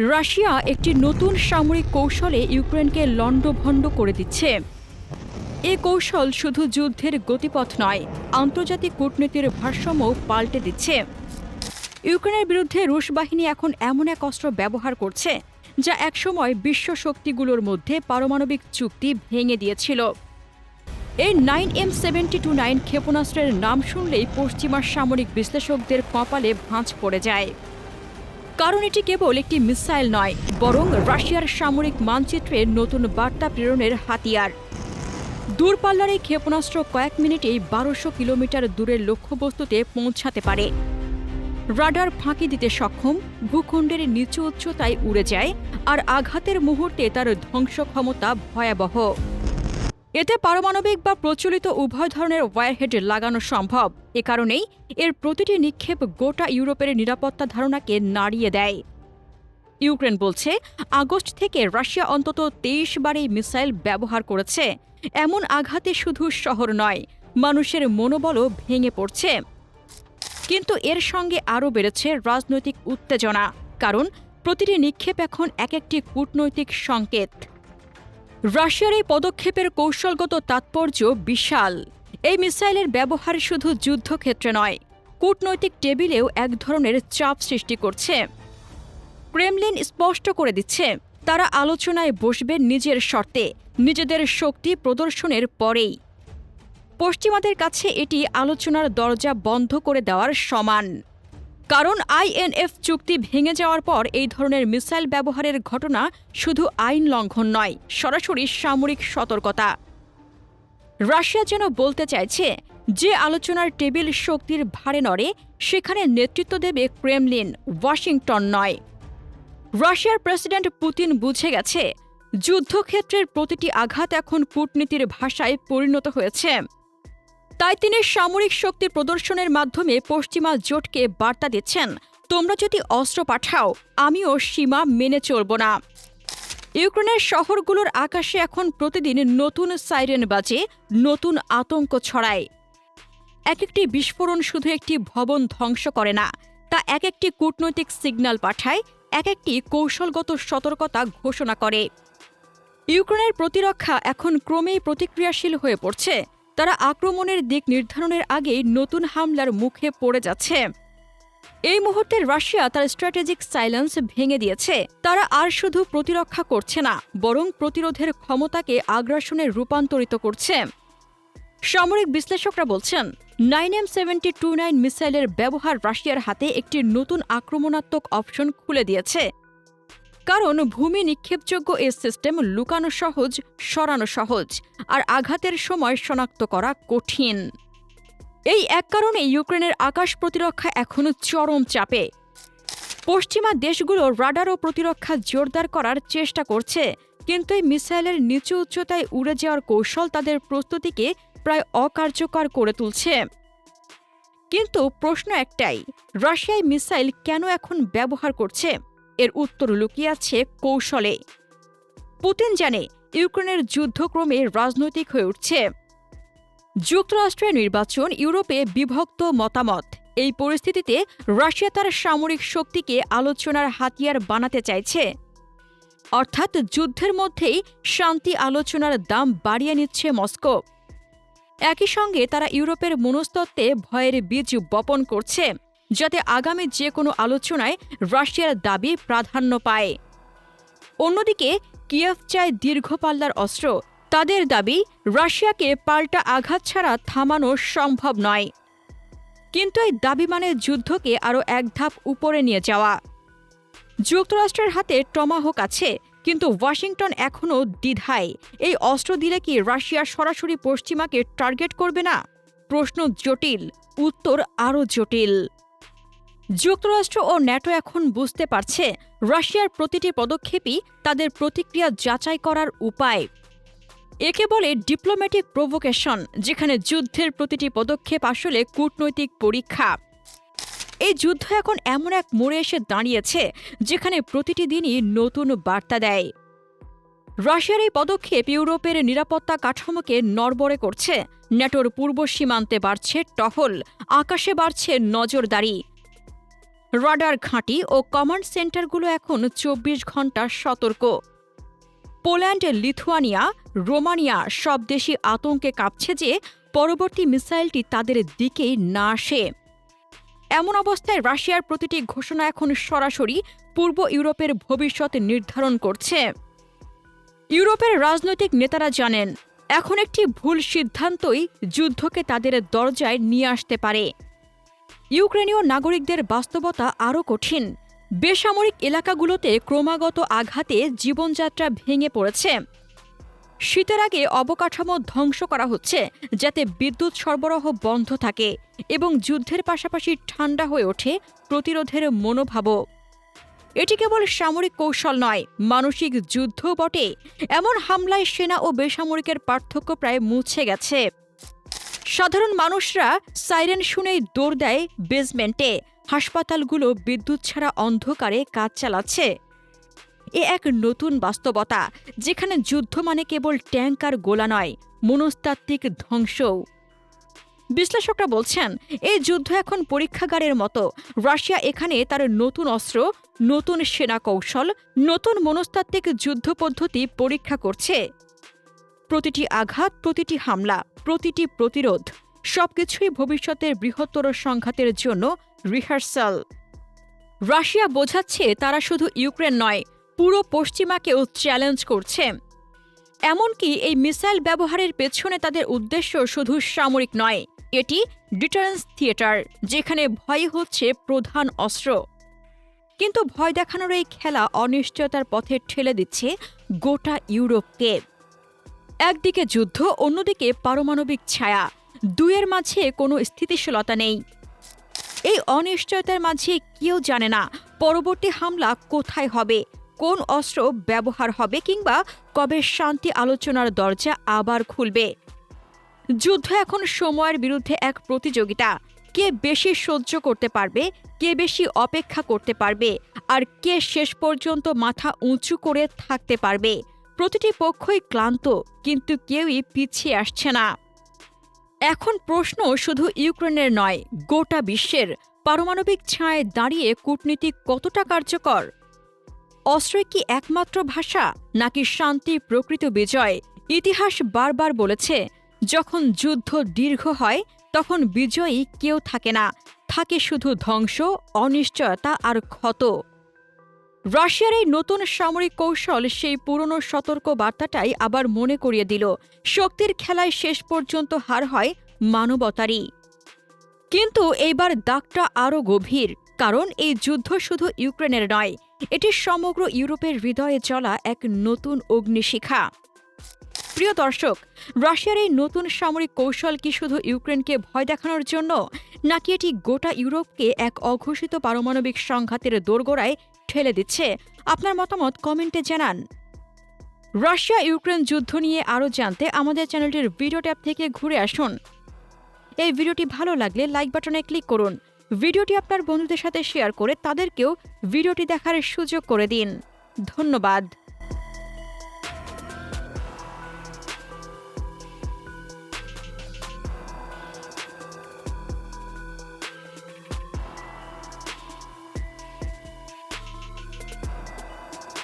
Russia একটি নতুন সামরিক কৌশলে ইউক্রেনকে লণ্ডভণ্ড করে দিচ্ছে। এ কৌশল শুধু যুদ্ধের গতিপথ নয়, আন্তর্জাতিক কূটনীতির ভারসাম্যও পাল্টে দিচ্ছে। ইউক্রেনের বিরুদ্ধে রুশ বাহিনী এখন এমন এক অস্ত্র ব্যবহার করছে যা একসময় বিশ্ব শক্তিগুলোর মধ্যে পারমাণবিক চুক্তি ভেঙে দিয়েছিল। এই 9M72-9 ক্ষেপণাস্ত্রের নাম শুনলেই পশ্চিমা সামরিক বিশ্লেষকদের কপালে ভাঁজ পড়ে যায়। কারণ এটি কেবল একটি মিসাইল নয়, বরং রাশিয়ার সামরিক মানচিত্রে নতুন বার্তা প্রেরণের হাতিয়ার। দূরপাল্লার এই ক্ষেপণাস্ত্র কয়েক মিনিটেই 1200 কিলোমিটার দূরের লক্ষ্যবস্তুতে পৌঁছাতে পারে। রাডার ফাঁকি দিতে সক্ষম, ভূখণ্ডের নিচু উচ্চতায় উড়ে যায়, আর আঘাতের মুহূর্তে তার ধ্বংস ক্ষমতা ভয়াবহ। এতে পারমাণবিক বা প্রচলিত উভয় ধরনের ওয়ারহেড লাগানো সম্ভব। এ কারণেই এর প্রতিটি নিক্ষেপ গোটা ইউরোপের নিরাপত্তা ধারণাকে নাড়িয়ে দেয়। ইউক্রেন বলছে, আগস্ট থেকে রাশিয়া অন্তত 23 বার এই মিসাইল ব্যবহার করেছে। এমন আঘাতে শুধু শহর নয়, মানুষের মনোবলও ভেঙে পড়ছে। কিন্তু এর সঙ্গে আরও বেড়েছে রাজনৈতিক উত্তেজনা, কারণ প্রতিটি নিক্ষেপ এখন এক একটি কূটনৈতিক সংকেত। রাশিয়ার এই পদক্ষেপের কৌশলগত তাৎপর্য বিশাল। এই মিসাইলের ব্যবহার শুধু যুদ্ধক্ষেত্রে নয়, কূটনৈতিক টেবিলেও এক ধরনের চাপ সৃষ্টি করছে। ক্রেমলিন স্পষ্ট করে দিচ্ছে, তারা আলোচনায় বসবে নিজের শর্তে, নিজেদের শক্তি প্রদর্শনের পরেই। পশ্চিমাদের কাছে এটি আলোচনার দরজা বন্ধ করে দেওয়ার সমান। কারণ আইএনএফ চুক্তি ভেঙে যাওয়ার পর এই ধরনের মিসাইল ব্যবহারের ঘটনা শুধু আইন লঙ্ঘন নয়, সরাসরি সামরিক সতর্কতা। রাশিয়া যেন বলতে চাইছে, যে আলোচনার টেবিল শক্তির ভারে নড়ে, সেখানে নেতৃত্ব দেবে ক্রেমলিন, ওয়াশিংটন নয়। রাশিয়ার প্রেসিডেন্ট পুতিন বুঝে গেছে, যুদ্ধক্ষেত্রের প্রতিটি আঘাত এখন কূটনীতির ভাষায় পরিণত হয়েছে। তাই তিনি সামরিক শক্তি প্রদর্শনের মাধ্যমে পশ্চিমা জোটকে বার্তা দিচ্ছেন, তোমরা যদি অস্ত্র পাঠাও, আমিও সীমা মেনে চলব না। ইউক্রেনের শহরগুলোর আকাশে এখন প্রতিদিন নতুন সাইরেন বাজে, নতুন আতঙ্ক ছড়ায়। এক একটি বিস্ফোরণ শুধু একটি ভবন ধ্বংস করে না, তা এক একটি কূটনৈতিক সিগন্যাল পাঠায়, এক একটি কৌশলগত সতর্কতা ঘোষণা করে। ইউক্রেনের প্রতিরক্ষা এখন ক্রমেই প্রতিক্রিয়াশীল হয়ে পড়ছে। তারা আক্রমণের দিক নির্ধারণের আগেই নতুন হামলার মুখে পড়ে যাচ্ছে। এই মুহূর্তে রাশিয়া তার স্ট্র্যাটেজিক সাইলেন্স ভেঙে দিয়েছে। তারা আর শুধু প্রতিরক্ষা করছে না, বরং প্রতিরোধের ক্ষমতাকে আগ্রাসনে রূপান্তরিত করছে। সামরিক বিশ্লেষকরা বলছেন, 9M72-9 মিসাইলের ব্যবহার রাশিয়ার হাতে একটি নতুন আক্রমণাত্মক অপশন খুলে দিয়েছে। কারণ ভূমি নিক্ষেপযোগ্য এই সিস্টেম লুকানো সহজ, সরানো সহজ, আর আঘাতের সময় শনাক্ত করা কঠিন। এই এক কারণে ইউক্রেনের আকাশ প্রতিরক্ষা এখনও চরম চাপে। পশ্চিমা দেশগুলো রাডার ও প্রতিরক্ষা জোরদার করার চেষ্টা করছে, কিন্তু এই মিসাইলের নিচু উচ্চতায় উড়ে যাওয়ার কৌশল তাদের প্রস্তুতিকে প্রায় অকার্যকর করে তুলছে। কিন্তু প্রশ্ন একটাই, রাশিয়ায় মিসাইল কেন এখন ব্যবহার করছে? এর উত্তর লুকিয়ে আছে কৌশলে। পুতিন জানে, ইউক্রেনের যুদ্ধক্রমে রাজনৈতিক হয়ে উঠছে। যুক্তরাষ্ট্রের নির্বাচন, ইউরোপে বিভক্ত মতামত। এই পরিস্থিতিতে রাশিয়া তার সামরিক শক্তিকে আলোচনার হাতিয়ার বানাতে চাইছে। অর্থাৎ যুদ্ধের মধ্যেই শান্তি আলোচনার দাম বাড়িয়ে নিচ্ছে মস্কো। একই সঙ্গে তারা ইউরোপের মনস্তত্ত্বে ভয়ের বীজ বপন করছে, যাতে আগামী যে কোনো আলোচনায় রাশিয়ার দাবি প্রাধান্য পায়। অন্যদিকে কিয়েভ চায় দীর্ঘ পাল্লার অস্ত্র। তাদের দাবি, রাশিয়াকে পাল্টা আঘাত ছাড়া থামানো সম্ভব নয়। কিন্তু এই দাবি মানে যুদ্ধকে আরও এক ধাপ উপরে নিয়ে যাওয়া। যুক্তরাষ্ট্রের হাতে টমাহক আছে, কিন্তু ওয়াশিংটন এখনও দ্বিধায়। এই অস্ত্র দিলে কি রাশিয়া সরাসরি পশ্চিমাকে টার্গেট করবে না? প্রশ্ন জটিল, উত্তর আরও জটিল। যুক্তরাষ্ট্র ও ন্যাটো এখন বুঝতে পারছে, রাশিয়ার প্রতিটি পদক্ষেপই তাদের প্রতিক্রিয়া যাচাই করার উপায়। একে বলে ডিপ্লোম্যাটিক প্রভোকেশন, যেখানে যুদ্ধের প্রতিটি পদক্ষেপ আসলে কূটনৈতিক পরীক্ষা। এই যুদ্ধ এখন এমন এক মোড়ে এসে দাঁড়িয়েছে, যেখানে প্রতিটি দিনই নতুন বার্তা দেয়। রাশিয়ার এই পদক্ষেপ ইউরোপের নিরাপত্তা কাঠামোকে নড়বড়ে করছে। ন্যাটোর পূর্ব সীমান্তে বাড়ছে টহল, আকাশে বাড়ছে নজরদারি। রাডার ঘাঁটি ও কমান্ড সেন্টারগুলো এখন ২৪ ঘন্টা সতর্ক। পোল্যান্ড, লিথুয়ানিয়া, রোমানিয়া সব দেশই আতঙ্কে কাঁপছে যে পরবর্তী মিসাইলটি তাদের দিকেই না আসে। এমন অবস্থায় রাশিয়ার প্রতিটি ঘোষণা এখন সরাসরি পূর্ব ইউরোপের ভবিষ্যৎ নির্ধারণ করছে। ইউরোপের রাজনৈতিক নেতারা জানেন, এখন একটি ভুল সিদ্ধান্তই যুদ্ধকে তাদের দরজায় নিয়ে আসতে পারে। ইউক্রেনীয় নাগরিকদের বাস্তবতা আরও কঠিন। বেসামরিক এলাকাগুলোতে ক্রমাগত আঘাতে জীবনযাত্রা ভেঙে পড়েছে। শীতের আগে অবকাঠামো ধ্বংস করা হচ্ছে যাতে বিদ্যুৎ সরবরাহ বন্ধ থাকে এবং যুদ্ধের পাশাপাশি ঠান্ডা হয়ে ওঠে প্রতিরোধের মনোভাবও। এটি কেবল সামরিক কৌশল নয়, মানসিক যুদ্ধও বটে। এমন হামলায় সেনা ও বেসামরিকের পার্থক্য প্রায় মুছে গেছে। সাধারণ মানুষরা সাইরেন শুনেই দৌড় দেয় বেসমেন্টে। হাসপাতালগুলো বিদ্যুৎ ছাড়া অন্ধকারে কাজ চালাচ্ছে। এ এক নতুন বাস্তবতা, যেখানে যুদ্ধ মানে কেবল ট্যাঙ্ক আর গোলা নয়, মনস্তাত্ত্বিক ধ্বংসও। বিশ্লেষকরা বলছেন, এই যুদ্ধ এখন পরীক্ষাগারের মতো। রাশিয়া এখানে তার নতুন অস্ত্র, নতুন সেনা কৌশল, নতুন মনস্তাত্ত্বিক যুদ্ধ পদ্ধতি পরীক্ষা করছে। প্রতিটি আঘাত, প্রতিটি হামলা, প্রতিটি প্রতিরোধ সবকিছুই ভবিষ্যতের বৃহত্তর সংঘাতের জন্য রিহার্সাল। রাশিয়া বোঝাচ্ছে তারা শুধু ইউক্রেন নয়, পুরো পশ্চিমাকেও চ্যালেঞ্জ করছে। এমনকি এই মিসাইল ব্যবহারের পেছনে তাদের উদ্দেশ্য শুধু সামরিক নয়, এটি ডিটারেন্স থিয়েটার, যেখানে ভয় হচ্ছে প্রধান অস্ত্র। কিন্তু ভয় দেখানোর এই খেলা অনিশ্চয়তার পথে ঠেলে দিচ্ছে গোটা ইউরোপকে। একদিকে যুদ্ধ, অন্যদিকে পারমাণবিক ছায়া, দুয়ের মাঝে কোনো স্থিতিশীলতা নেই। এই অনিশ্চয়তার মাঝে কেউ জানে না পরবর্তী হামলা কোথায় হবে, কোন অস্ত্র ব্যবহার হবে, কিংবা কবে শান্তি আলোচনার দরজা আবার খুলবে। যুদ্ধ এখন সময়ের বিরুদ্ধে এক প্রতিযোগিতা। কে বেশি সহ্য করতে পারবে, কে বেশি অপেক্ষা করতে পারবে, আর কে শেষ পর্যন্ত মাথা উঁচু করে থাকতে পারবে। প্রতিটি পক্ষই ক্লান্ত, কিন্তু কেউই পিছিয়ে আসছে না। এখন প্রশ্ন শুধু ইউক্রেনের নয়, গোটা বিশ্বের। পারমাণবিক ছায়ায় দাঁড়িয়ে কূটনীতি কতটা কার্যকর? অস্ত্রই কি একমাত্র ভাষা, নাকি শান্তি প্রকৃত বিজয়? ইতিহাস বারবার বলেছে, যখন যুদ্ধ দীর্ঘ হয় তখন বিজয়ী কেউ থাকে না, থাকে শুধু ধ্বংস, অনিশ্চয়তা আর ক্ষত। রাশিয়ার এই নতুন সামরিক কৌশল সেই পুরনো সতর্ক বার্তাটাই আবার মনে করিয়ে দিল। শক্তির খেলায় শেষ পর্যন্ত হার হয় মানবতারই। কিন্তু এইবার দাগটা আরও গভীর, কারণ এই যুদ্ধ শুধু ইউক্রেনের নয়, এটি সমগ্র ইউরোপের হৃদয়ে জ্বলা এক নতুন অগ্নিশিখা। প্রিয় দর্শক, রাশিয়ার এই নতুন সামরিক কৌশল কি শুধু ইউক্রেনকে ভয় দেখানোর জন্য, নাকি এটি গোটা ইউরোপকে এক অঘোষিত পারমাণবিক সংঘাতের দোরগোড়ায় ঠেলে দিচ্ছে? আপনার মতামত কমেন্টে জানান। রাশিয়া ইউক্রেন যুদ্ধ নিয়ে আরও জানতে আমাদের চ্যানেলটির ভিডিও ট্যাব থেকে ঘুরে আসুন। এই ভিডিওটি ভালো লাগলে লাইক বাটনে ক্লিক করুন। ভিডিওটি আপনার বন্ধুদের সাথে শেয়ার করে তাদেরকেও ভিডিওটি দেখার সুযোগ করে দিন। ধন্যবাদ।